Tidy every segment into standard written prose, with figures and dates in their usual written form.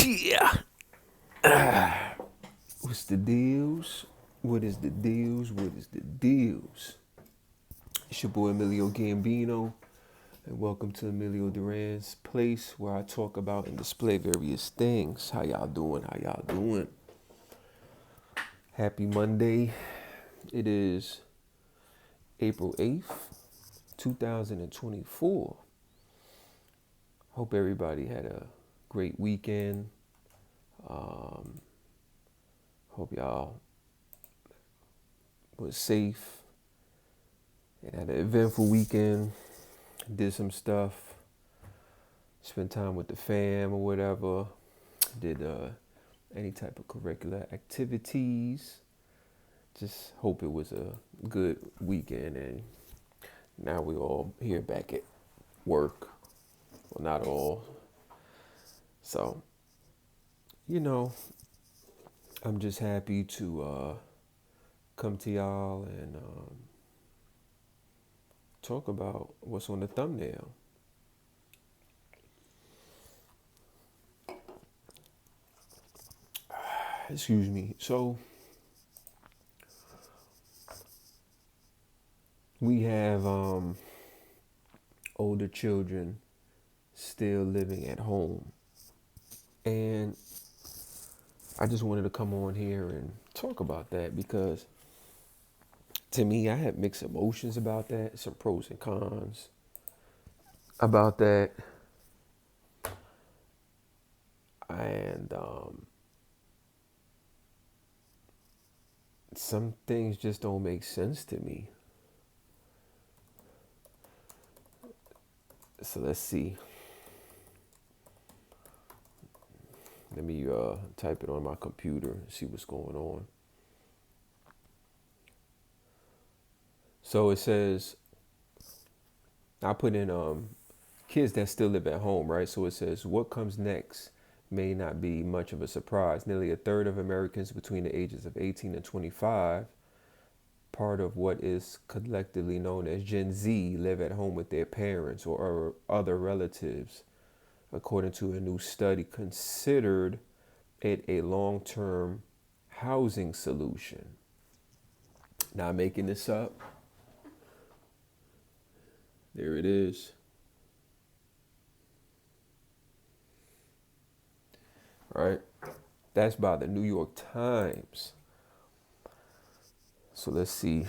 Yeah. What's the deals? What is the deals? What is the deals? It's your boy Emilio Gambino, and welcome to Emilio Duran's place where I talk about and display various things. How y'all doing? How y'all doing? Happy Monday. It is April 8th, 2024. Hope everybody had a great weekend. Um, Hope y'all was safe and had an eventful weekend. Did some stuff, spent time with the fam or whatever. Did any type of curricular activities. Just hope it was a good weekend. And now we all here back at work. Well, not all. So, you know, I'm just happy to come to y'all and talk about what's on the thumbnail. Excuse me. So we have older children still living at home, and I just wanted to come on here and talk about that because to me, I had mixed emotions about that, some pros and cons about that, and some things just don't make sense to me. So let's see. Let me type it on my computer and see what's going on. So it says, I put in kids that still live at home, right? So it says, what comes next may not be much of a surprise. Nearly a third of Americans between the ages of 18 and 25, part of what is collectively known as Gen Z, live at home with their parents or other relatives, according to a new study, considered it a long-term housing solution. Not making this up. There it is. All right. That's by the New York Times. So let's see.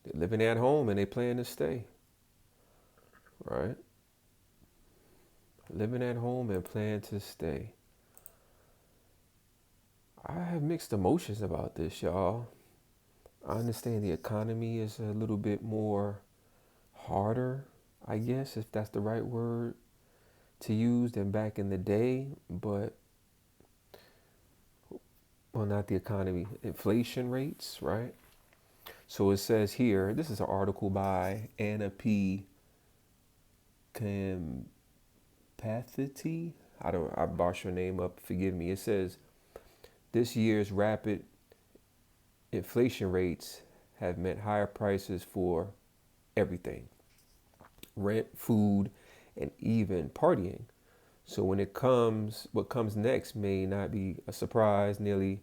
They're living at home and they plan to stay. Right? Living at home and plan to stay. I have mixed emotions about this, y'all. I understand the economy is a little bit more harder, I guess, if that's the right word to use, than back in the day. But, well, not the economy, inflation rates, right? So it says here, this is an article by Anna P. Campathity. I botched your name up, forgive me. It says, this year's rapid inflation rates have meant higher prices for everything: rent, food, and even partying. So what comes next may not be a surprise. Nearly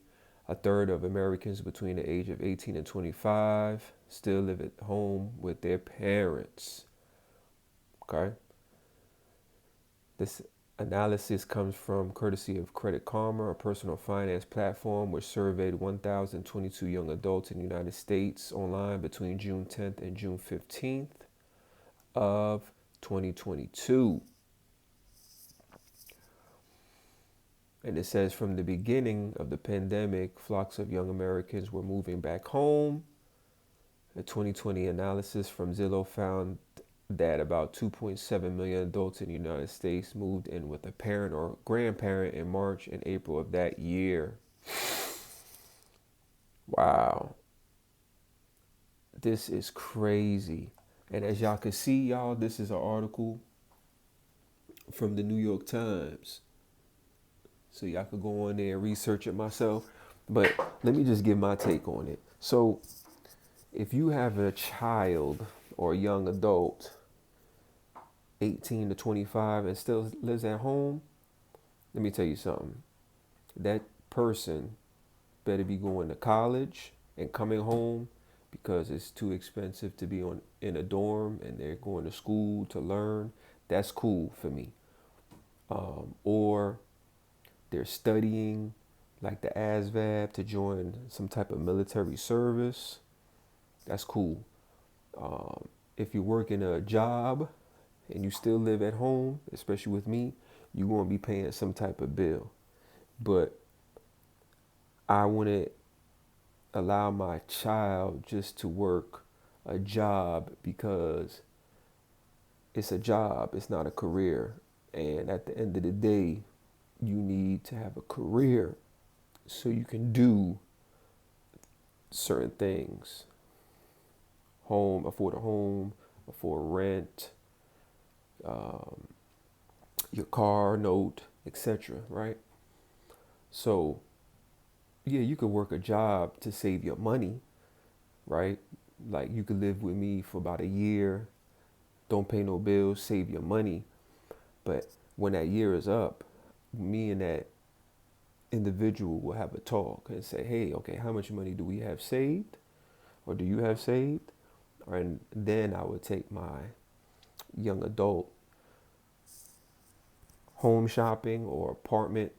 a third of Americans between the age of 18 and 25 still live at home with their parents. Okay? This analysis comes from courtesy of Credit Karma, a personal finance platform which surveyed 1,022 young adults in the United States online between June 10th and June 15th of 2022. And it says, from the beginning of the pandemic, flocks of young Americans were moving back home. A 2020 analysis from Zillow found that about 2.7 million adults in the United States moved in with a parent or grandparent in March and April of that year. Wow. This is crazy. And as y'all can see, y'all, this is an article from the New York Times. So y'all could go on there and research it myself. But let me just give my take on it. So if you have a child or a young adult 18 to 25 and still lives at home, let me tell you something. That person better be going to college and coming home because it's too expensive to be on in a dorm and they're going to school to learn. That's cool for me. Or they're studying like the ASVAB to join some type of military service. That's cool. If you're working a job and you still live at home, especially with me, you're going to be paying some type of bill. But I want to allow my child just to work a job because it's a job, it's not a career. And at the end of the day, you need to have a career so you can do certain things. Afford a home, afford rent, your car note, etc. Right? So yeah, you could work a job to save your money, right? Like you could live with me for about a year, don't pay no bills, save your money. But when that year is up, me and that individual will have a talk and say, hey, okay, how much money do we have saved? Or do you have saved? And then I would take my young adult home shopping or apartment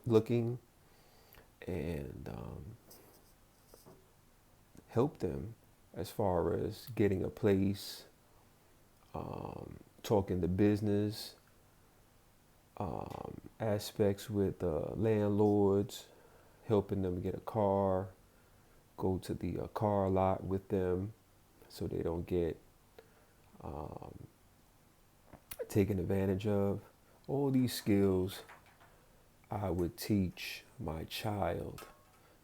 looking and help them as far as getting a place, talking to business aspects with landlords, helping them get a car, go to the car lot with them so they don't get taken advantage of. All these skills I would teach my child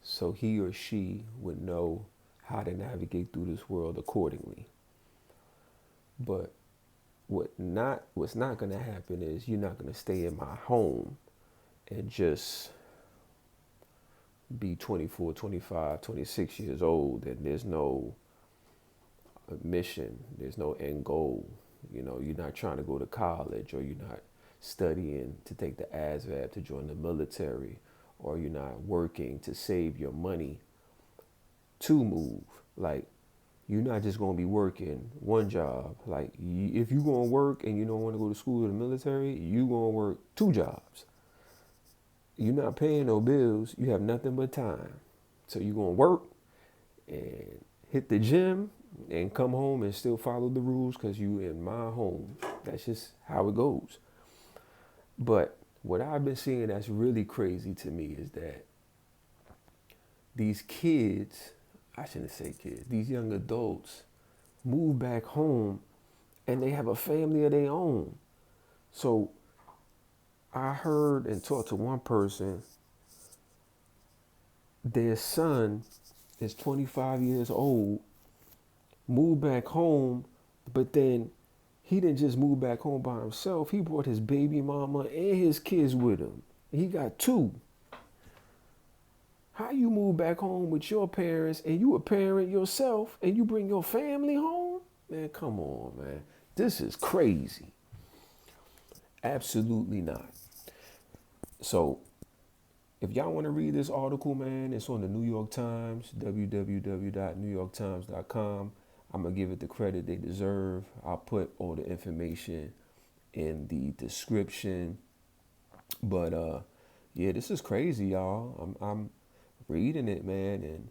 so he or she would know how to navigate through this world accordingly. But what's not going to happen is you're not going to stay in my home and just be 24, 25, 26 years old and there's no mission, there's no end goal. You know, you're not trying to go to college, or you're not studying to take the ASVAB to join the military, or you're not working to save your money to move. Like, you're not just going to be working one job. Like, if you're going to work and you don't want to go to school or the military, you're going to work two jobs. You're not paying no bills. You have nothing but time. So you're going to work and hit the gym and come home and still follow the rules because you in my home. That's just how it goes. But what I've been seeing that's really crazy to me is that these kids, I shouldn't say kids, these young adults move back home and they have a family of their own. So I heard and talked to one person, their son is 25 years old, moved back home, but then he didn't just move back home by himself. He brought his baby mama and his kids with him. He got two. How you move back home with your parents and you a parent yourself and you bring your family home? Man, come on, man. This is crazy. Absolutely not. So if y'all want to read this article, man, it's on the New York Times, www.newyorktimes.com. I'm going to give it the credit they deserve. I'll put all the information in the description. But yeah, this is crazy, y'all. I'm reading it, man, and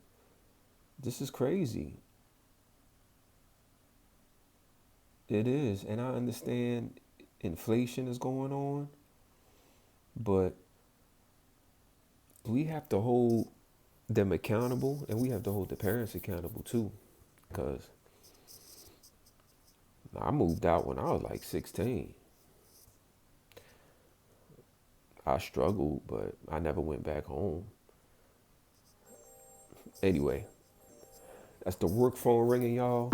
this is crazy. It is. And I understand inflation is going on, but we have to hold them accountable, and we have to hold the parents accountable too, because I moved out when I was like 16. I struggled, but I never went back home. Anyway, that's the work phone ringing, y'all.